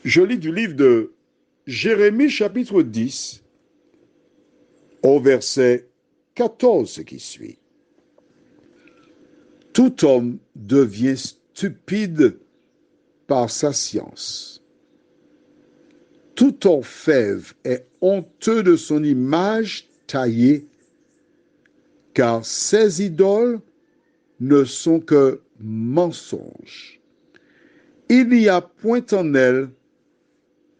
Je lis du livre de Jérémie chapitre 10 au verset 14 qui suit. Tout homme devient stupide par sa science. Tout orfèvre est honteux de son image taillée, car ses idoles ne sont que mensonges. Il n'y a point en elles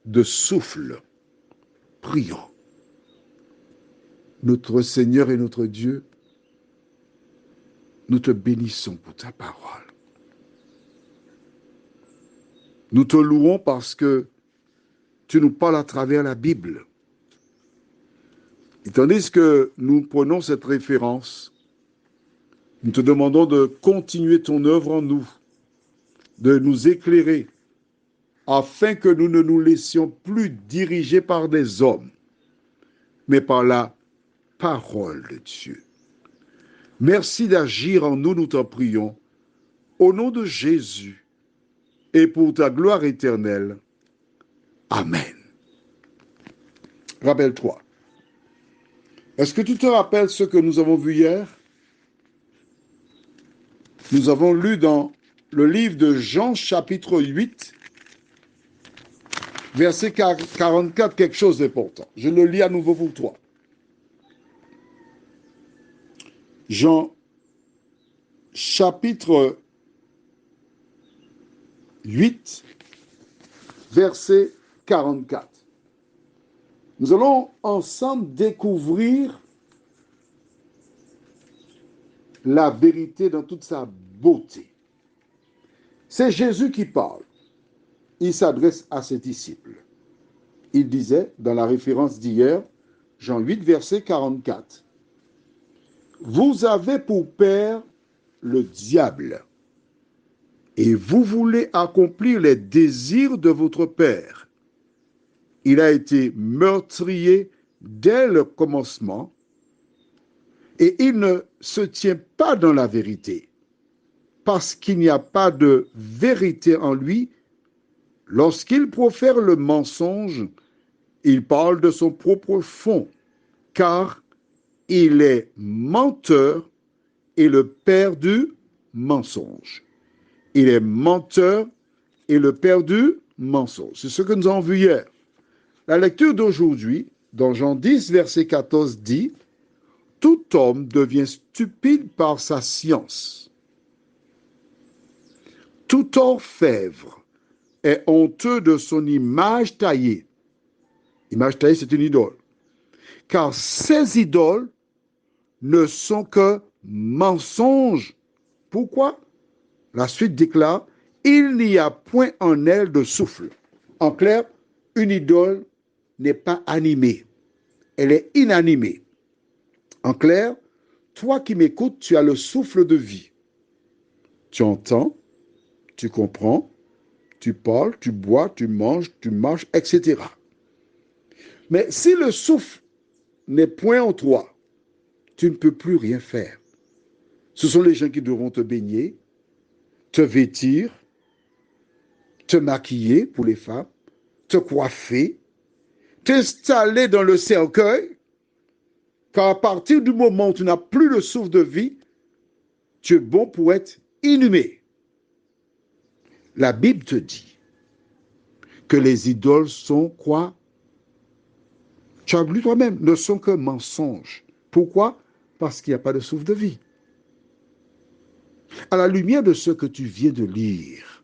de souffle. Prions. Notre Seigneur et notre Dieu, nous te bénissons pour ta parole. Nous te louons parce que tu nous parles à travers la Bible. Et tandis que nous prenons cette référence, nous te demandons de continuer ton œuvre en nous, de nous éclairer, afin que nous ne nous laissions plus diriger par des hommes, mais par la parole de Dieu. Merci d'agir en nous, nous t'en prions, au nom de Jésus, et pour ta gloire éternelle. Amen. Rappelle-toi. Est-ce que tu te rappelles ce que nous avons vu hier? Nous avons lu dans le livre de Jean chapitre 8, verset 44, quelque chose d'important. Je le lis à nouveau pour toi. Jean chapitre 8, verset 44. Nous allons ensemble découvrir la vérité dans toute sa beauté. C'est Jésus qui parle. Il s'adresse à ses disciples. Il disait, dans la référence d'hier, Jean 8, verset 44, « Vous avez pour père le diable, et vous voulez accomplir les désirs de votre père. Il a été meurtrier dès le commencement, et il ne se tient pas dans la vérité, parce qu'il n'y a pas de vérité en lui. Lorsqu'il profère le mensonge, il parle de son propre fond, car il est menteur et le père du mensonge. Il est menteur et le père du mensonge. C'est ce que nous avons vu hier. La lecture d'aujourd'hui, dans Jean 10, verset 14, dit « Tout homme devient stupide par sa science. Tout orfèvre est honteux de son image taillée. » Image taillée, c'est une idole. « Car ces idoles ne sont que mensonges. » Pourquoi? La suite déclare « Il n'y a point en elle de souffle. » En clair, une idole n'est pas animée. Elle est inanimée. En clair, toi qui m'écoutes, tu as le souffle de vie. Tu entends, tu comprends, tu parles, tu bois, tu manges, etc. Mais si le souffle n'est point en toi, tu ne peux plus rien faire. Ce sont les gens qui devront te baigner, te vêtir, te maquiller pour les femmes, te coiffer, t'installer dans le cercueil, car à partir du moment où tu n'as plus le souffle de vie, tu es bon pour être inhumé. La Bible te dit que les idoles sont quoi? Tu as lu toi-même, ne sont que mensonges. Pourquoi? Parce qu'il n'y a pas de souffle de vie. À la lumière de ce que tu viens de lire,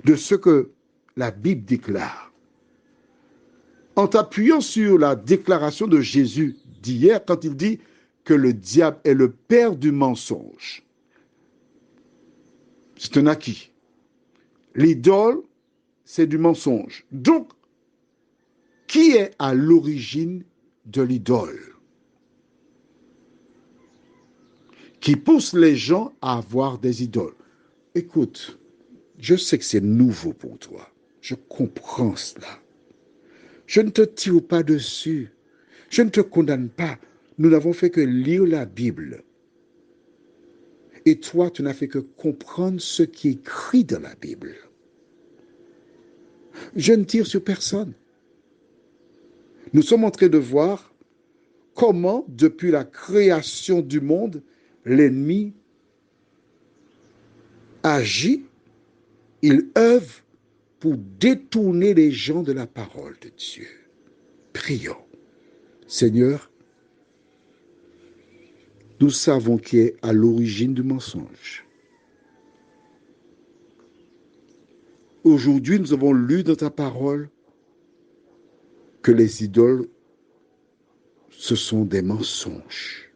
de ce que la Bible déclare, en t'appuyant sur la déclaration de Jésus d'hier, quand il dit que le diable est le père du mensonge, c'est un acquis. L'idole, c'est du mensonge. Donc, qui est à l'origine de l'idole? Qui pousse les gens à avoir des idoles? Écoute, je sais que c'est nouveau pour toi. Je comprends cela. Je ne te tire pas dessus. Je ne te condamne pas. Nous n'avons fait que lire la Bible. Et toi, tu n'as fait que comprendre ce qui est écrit dans la Bible. Je ne tire sur personne. Nous sommes en train de voir comment, depuis la création du monde, l'ennemi agit, il œuvre pour détourner les gens de la parole de Dieu. Prions. Seigneur, nous savons qui est à l'origine du mensonge. Aujourd'hui, nous avons lu dans ta parole que les idoles, ce sont des mensonges.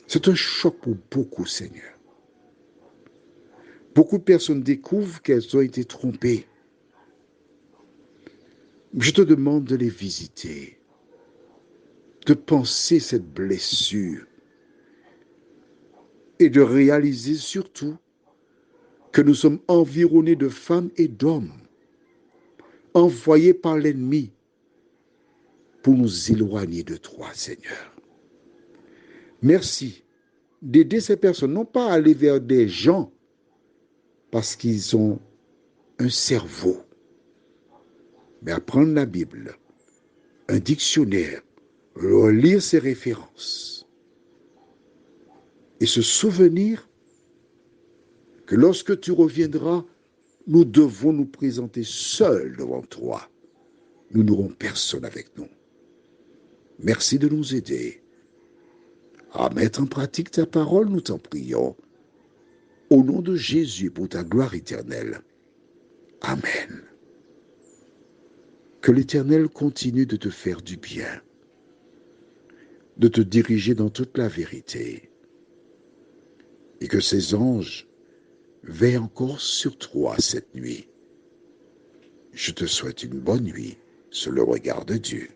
C'est un choc pour beaucoup, Seigneur. Beaucoup de personnes découvrent qu'elles ont été trompées. Je te demande de les visiter, de penser cette blessure et de réaliser surtout que nous sommes environnés de femmes et d'hommes envoyés par l'ennemi pour nous éloigner de toi, Seigneur. Merci d'aider ces personnes, non pas à aller vers des gens parce qu'ils ont un cerveau, mais à prendre la Bible, un dictionnaire, relire ses références et se souvenir que lorsque tu reviendras, nous devons nous présenter seuls devant toi. Nous n'aurons personne avec nous. Merci de nous aider à mettre en pratique ta parole, nous t'en prions. Au nom de Jésus, pour ta gloire éternelle. Amen. Que l'Éternel continue de te faire du bien, de te diriger dans toute la vérité, et que ses anges veillent encore sur toi cette nuit. Je te souhaite une bonne nuit sous le regard de Dieu.